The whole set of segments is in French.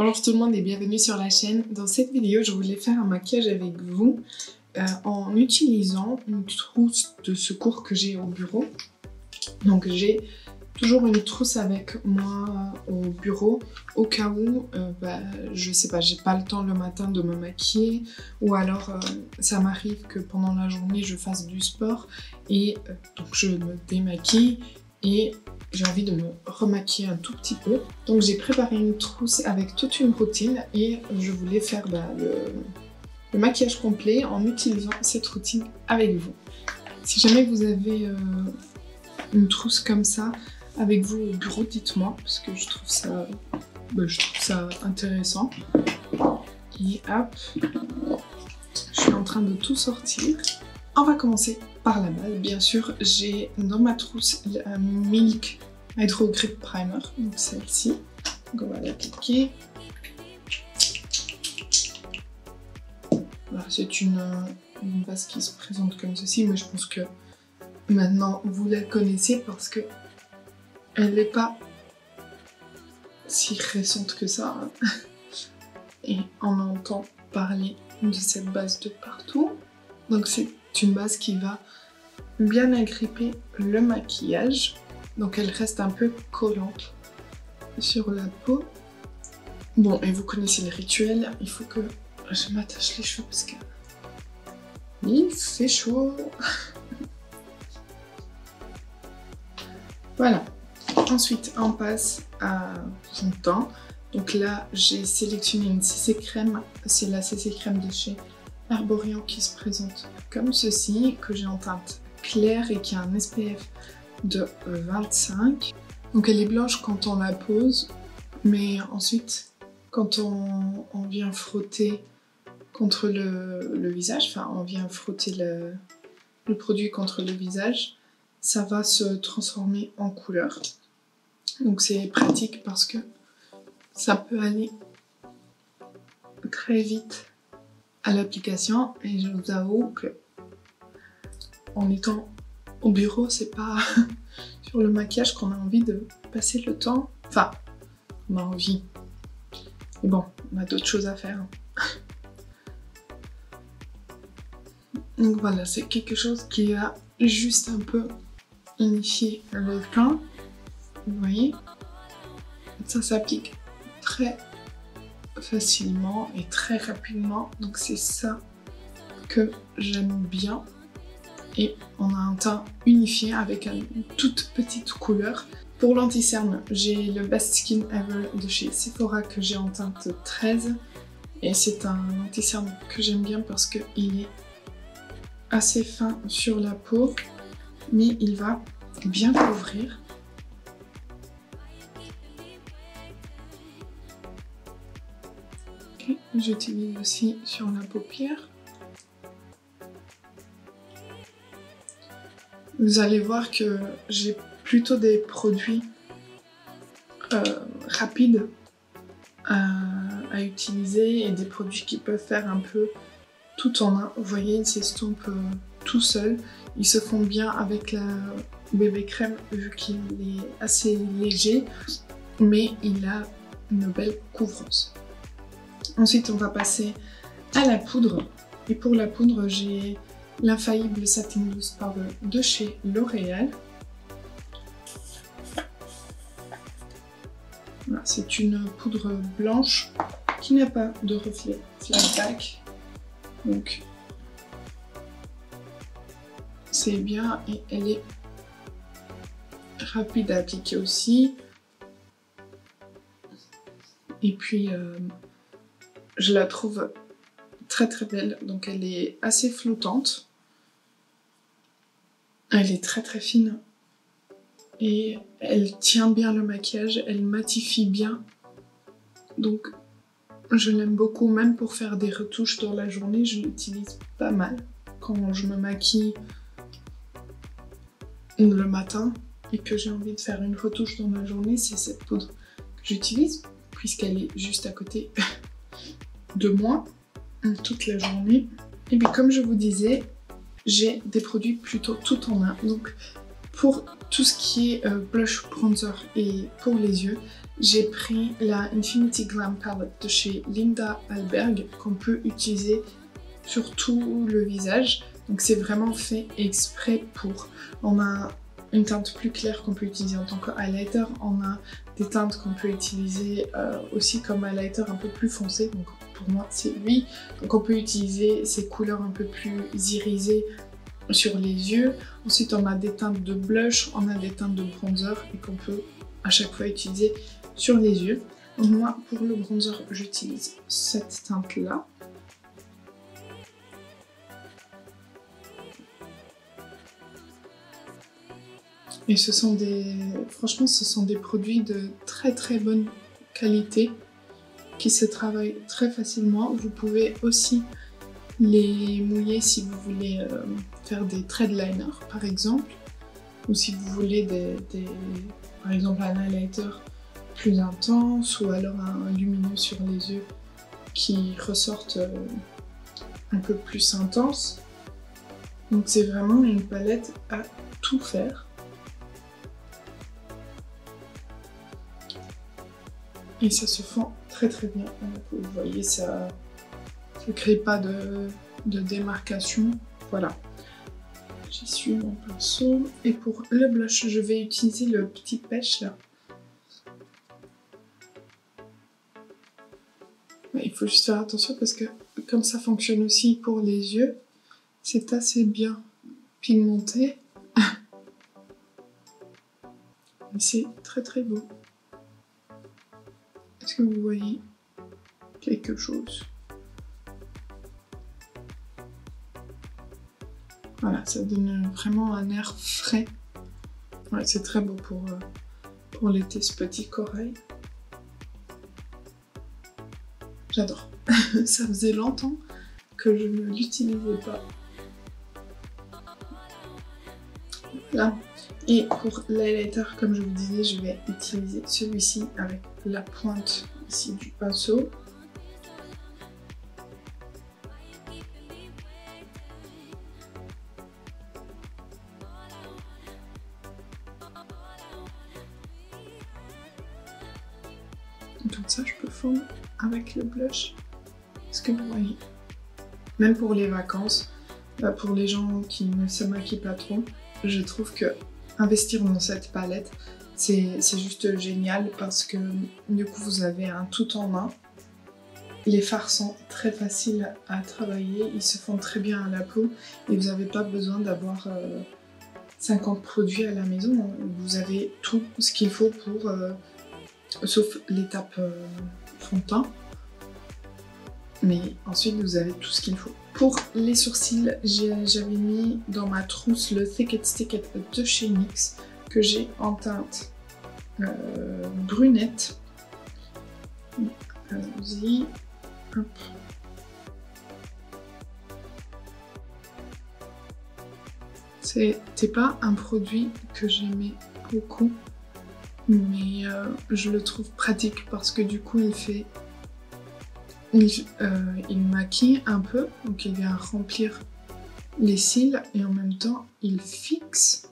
Bonjour tout le monde et bienvenue sur la chaîne. Dans cette vidéo, je voulais faire un maquillage avec vous en utilisant une trousse de secours que j'ai au bureau. Donc j'ai toujours une trousse avec moi au bureau au cas où, je sais pas, j'ai pas le temps le matin de me maquiller ou alors ça m'arrive que pendant la journée je fasse du sport et donc je me démaquille et j'ai envie de me remaquiller un tout petit peu. Donc j'ai préparé une trousse avec toute une routine et je voulais faire le maquillage complet en utilisant cette routine avec vous. Si jamais vous avez une trousse comme ça avec vous au bureau, dites-moi parce que je trouve ça intéressant. Et hop, je suis en train de tout sortir. On va commencer par la base. Bien sûr, j'ai dans ma trousse la Milk Hydro Grip Primer, donc celle-ci. Donc on va l'appliquer. Voilà, c'est une base qui se présente comme ceci, mais je pense que maintenant vous la connaissez parce que elle n'est pas si récente que ça. Et on entend parler de cette base de partout. Donc c'est une base qui va bien agripper le maquillage. Donc elle reste un peu collante sur la peau. Bon, et vous connaissez le rituel, il faut que je m'attache les cheveux parce que il fait chaud. Voilà. Ensuite, on passe à son teint. Donc là, j'ai sélectionné une CC crème. C'est la CC crème de chez Herborian qui se présente comme ceci, que j'ai en teinte claire et qui a un SPF de 25. Donc elle est blanche quand on la pose, mais ensuite, quand on vient frotter contre le visage, enfin on vient frotter le produit contre le visage, ça va se transformer en couleur. Donc c'est pratique parce que ça peut aller très vite à l'application et je vous avoue que en étant au bureau, c'est pas sur le maquillage qu'on a envie de passer le temps. Enfin, on a envie. Mais bon, on a d'autres choses à faire. Donc voilà, c'est quelque chose qui va juste un peu unifier le teint. Vous voyez, ça s'applique très facilement et très rapidement, donc c'est ça que j'aime bien. Et on a un teint unifié avec une toute petite couleur. Pour l'anti-cerne, j'ai le Best Skin Ever de chez Sephora que j'ai en teinte 13 et c'est un anti-cerne que j'aime bien parce qu'il est assez fin sur la peau mais il va bien couvrir. J'utilise aussi sur la paupière. Vous allez voir que j'ai plutôt des produits rapides à utiliser et des produits qui peuvent faire un peu tout en un. Vous voyez, ils s'estompent tout seuls. Ils se font bien avec la bébé crème vu qu'il est assez léger, mais il a une belle couvrance. Ensuite, on va passer à la poudre. Et pour la poudre, j'ai l'Infaillible Satin Loose Powder de chez L'Oréal. Voilà, c'est une poudre blanche qui n'a pas de reflet flat back. Donc, c'est bien et elle est rapide à appliquer aussi. Et puis, je la trouve très très belle, donc elle est assez flottante. Elle est très très fine et elle tient bien le maquillage, elle matifie bien. Donc je l'aime beaucoup, même pour faire des retouches dans la journée, je l'utilise pas mal. Quand je me maquille le matin et que j'ai envie de faire une retouche dans la journée, c'est cette poudre que j'utilise puisqu'elle est juste à côté de moi toute la journée. Et puis comme je vous disais, j'ai des produits plutôt tout en un. Donc pour tout ce qui est blush, bronzer et pour les yeux, j'ai pris la Infinity Glam Palette de chez Linda Alberg qu'on peut utiliser sur tout le visage. Donc c'est vraiment fait exprès pour. On a une teinte plus claire qu'on peut utiliser en tant que highlighter. On a des teintes qu'on peut utiliser aussi comme highlighter un peu plus foncé. Donc pour moi c'est lui. Donc on peut utiliser ces couleurs un peu plus irisées sur les yeux. Ensuite on a des teintes de blush, on a des teintes de bronzer et qu'on peut à chaque fois utiliser sur les yeux. Donc moi pour le bronzer j'utilise cette teinte là. Et franchement ce sont des produits de très bonne qualité qui se travaillent très facilement. Vous pouvez aussi les mouiller si vous voulez faire des traits de liner par exemple, ou si vous voulez par exemple un highlighter plus intense ou alors un lumineux sur les yeux qui ressortent un peu plus intense. Donc c'est vraiment une palette à tout faire. Et ça se fond très bien. Donc, vous voyez, ça ne crée pas de démarcation. Voilà. J'essuie mon pinceau. Et pour le blush, je vais utiliser le petit pêche là. Ouais, il faut juste faire attention parce que comme ça fonctionne aussi pour les yeux, c'est assez bien pigmenté. C'est très beau. Est-ce que vous voyez quelque chose? Voilà, ça donne vraiment un air frais. Ouais, c'est très beau pour l'été, ce petit corail. J'adore. Ça faisait longtemps que je ne l'utilisais pas. Voilà. Et pour l'highlighter, comme je vous disais, je vais utiliser celui-ci avec la pointe ici du pinceau. Comme ça, je peux fondre avec le blush. Est-ce que vous voyez? Même pour les vacances, pour les gens qui ne se maquillent pas trop, je trouve que investir dans cette palette, c'est juste génial parce que du coup vous avez un tout en un. Les fards sont très faciles à travailler, ils se font très bien à la peau et vous n'avez pas besoin d'avoir 50 produits à la maison. Vous avez tout ce qu'il faut pour, sauf l'étape fond de teint. Mais ensuite vous avez tout ce qu'il faut. Pour les sourcils, j'avais mis dans ma trousse le Thick It Stick It de chez NYX que j'ai en teinte brunette. Allons-y. Hop. C'était pas un produit que j'aimais beaucoup, mais je le trouve pratique parce que du coup il maquille un peu, donc il vient remplir les cils et en même temps il fixe.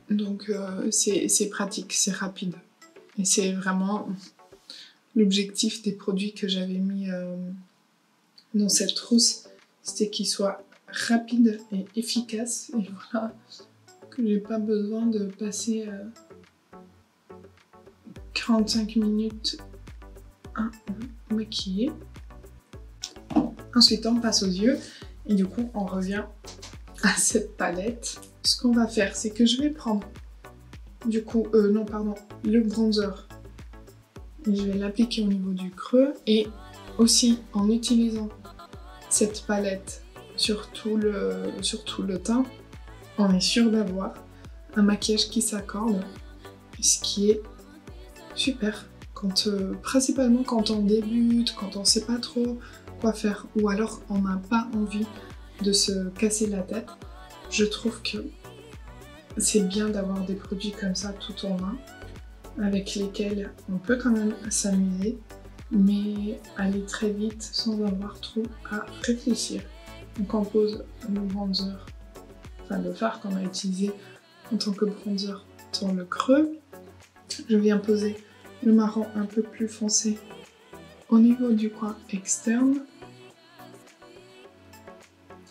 Donc c'est pratique, c'est rapide. Et c'est vraiment l'objectif des produits que j'avais mis dans cette trousse, c'était qu'ils soient rapides et efficaces. Et voilà, que j'ai pas besoin de passer 45 minutes à maquiller. Ensuite on passe aux yeux et du coup on revient à cette palette. Ce qu'on va faire, c'est que je vais prendre du coup, le bronzer et je vais l'appliquer au niveau du creux et aussi en utilisant cette palette sur tout le teint, on est sûr d'avoir un maquillage qui s'accorde, ce qui est super. Principalement quand on débute, quand on sait pas trop quoi faire ou alors on n'a pas envie de se casser la tête, je trouve que c'est bien d'avoir des produits comme ça tout en un avec lesquels on peut quand même s'amuser mais aller très vite sans avoir trop à réfléchir. Donc on pose le bronzer, enfin le fard qu'on a utilisé en tant que bronzer dans le creux. je viens poser le marron un peu plus foncé au niveau du coin externe.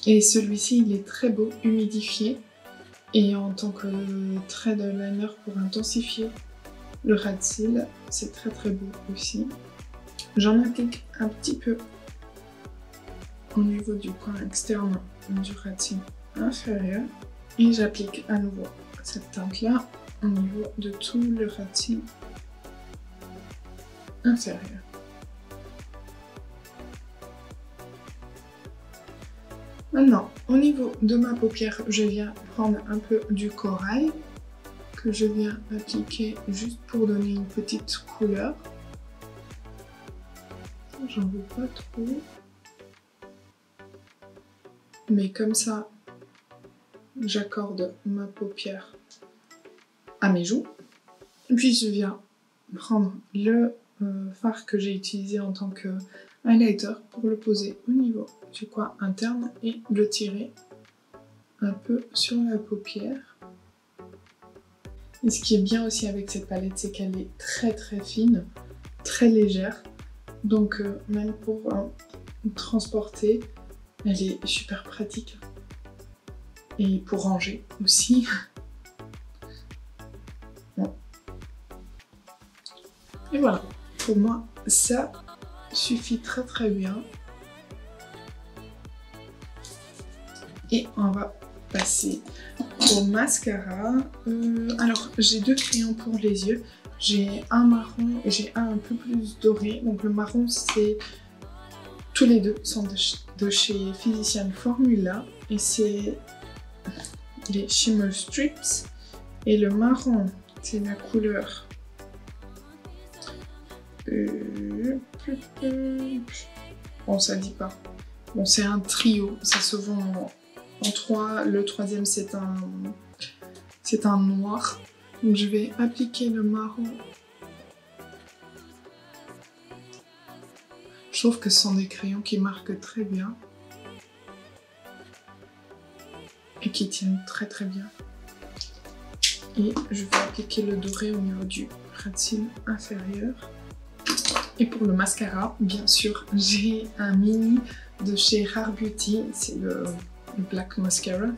Et celui-ci, il est très beau, humidifié. Et en tant que trait de liner pour intensifier le ras de cils, c'est très très beau aussi. J'en applique un petit peu au niveau du coin externe du ras de cils inférieur. Et j'applique à nouveau cette teinte-là au niveau de tout le ras de cils inférieur. Maintenant, au niveau de ma paupière, je viens prendre un peu du corail que je viens appliquer juste pour donner une petite couleur. J'en veux pas trop. Mais comme ça, j'accorde ma paupière à mes joues. Puis je viens prendre le fard que j'ai utilisé en tant que highlighter pour le poser au niveau du coin interne et le tirer un peu sur la paupière. Et ce qui est bien aussi avec cette palette, c'est qu'elle est très très fine, très légère. Donc même pour transporter, elle est super pratique. Et pour ranger aussi. Bon. Et voilà, pour moi ça suffit très très bien. Et on va passer au mascara. Alors j'ai deux crayons pour les yeux. J'ai un marron et j'ai un peu plus doré. Donc le marron, c'est tous les deux sont de chez Physician Formula et c'est les Shimmer Strips. Et le marron, c'est la couleur bon, ça dit pas. Bon, c'est un trio, ça se vend en 3. Le troisième, c'est un noir. Donc je vais appliquer le marron. Je trouve que ce sont des crayons qui marquent très bien. Et qui tiennent très très bien. Et je vais appliquer le doré au niveau du ras de cils inférieur. Et pour le mascara, bien sûr, j'ai un mini de chez Rare Beauty, c'est le Black Mascara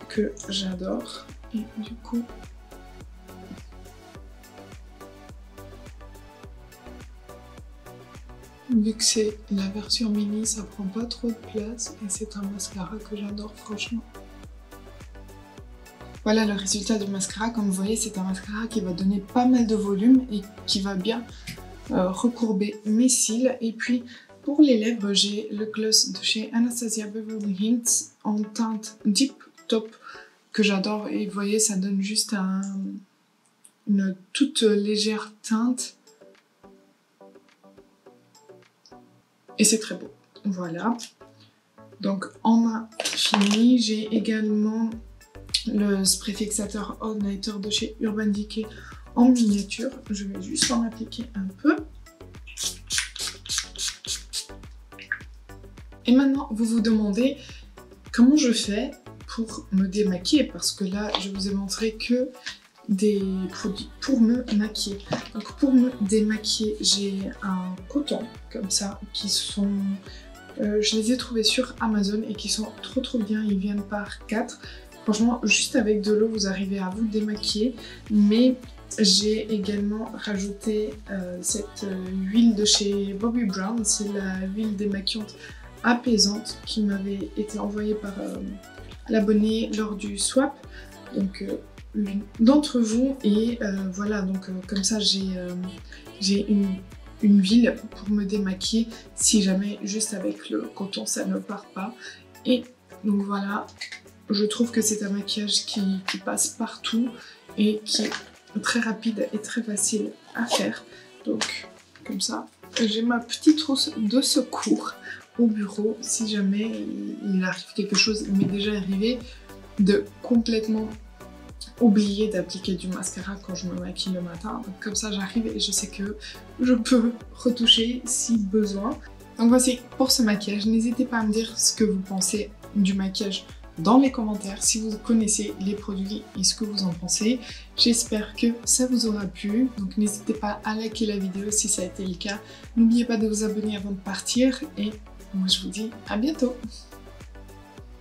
que j'adore. Et du coup, vu que c'est la version mini, ça prend pas trop de place et c'est un mascara que j'adore franchement. Voilà le résultat du mascara. Comme vous voyez, c'est un mascara qui va donner pas mal de volume et qui va bien recourber mes cils. Et puis pour les lèvres, j'ai le gloss de chez Anastasia Beverly Hills en teinte Deep Top que j'adore. Et vous voyez, ça donne juste une toute légère teinte. Et c'est très beau. Voilà. Donc on a fini. J'ai également le spray fixateur All Nighter de chez Urban Decay en miniature. Je vais juste en appliquer un peu. Et maintenant, vous vous demandez comment je fais pour me démaquiller, parce que là, je vous ai montré que des produits pour me maquiller. Donc pour me démaquiller, j'ai un coton comme ça qui sont... je les ai trouvés sur Amazon et qui sont trop bien. Ils viennent par 4. Franchement, juste avec de l'eau, vous arrivez à vous démaquiller. Mais j'ai également rajouté cette huile de chez Bobbi Brown. C'est la huile démaquillante apaisante qui m'avait été envoyée par l'abonné lors du swap. Donc l'une d'entre vous. Et voilà, donc comme ça j'ai une huile pour me démaquiller si jamais juste avec le coton ça ne part pas. Et donc voilà. Je trouve que c'est un maquillage qui passe partout et qui est très rapide et très facile à faire. Donc, comme ça, j'ai ma petite trousse de secours au bureau si jamais il arrive quelque chose. Il m'est déjà arrivé de complètement oublier d'appliquer du mascara quand je me maquille le matin. Donc comme ça, j'arrive et je sais que je peux retoucher si besoin. Donc voici pour ce maquillage. N'hésitez pas à me dire ce que vous pensez du maquillage dans les commentaires si vous connaissez les produits et ce que vous en pensez. J'espère que ça vous aura plu, donc n'hésitez pas à liker la vidéo si ça a été le cas. N'oubliez pas de vous abonner avant de partir et moi je vous dis à bientôt.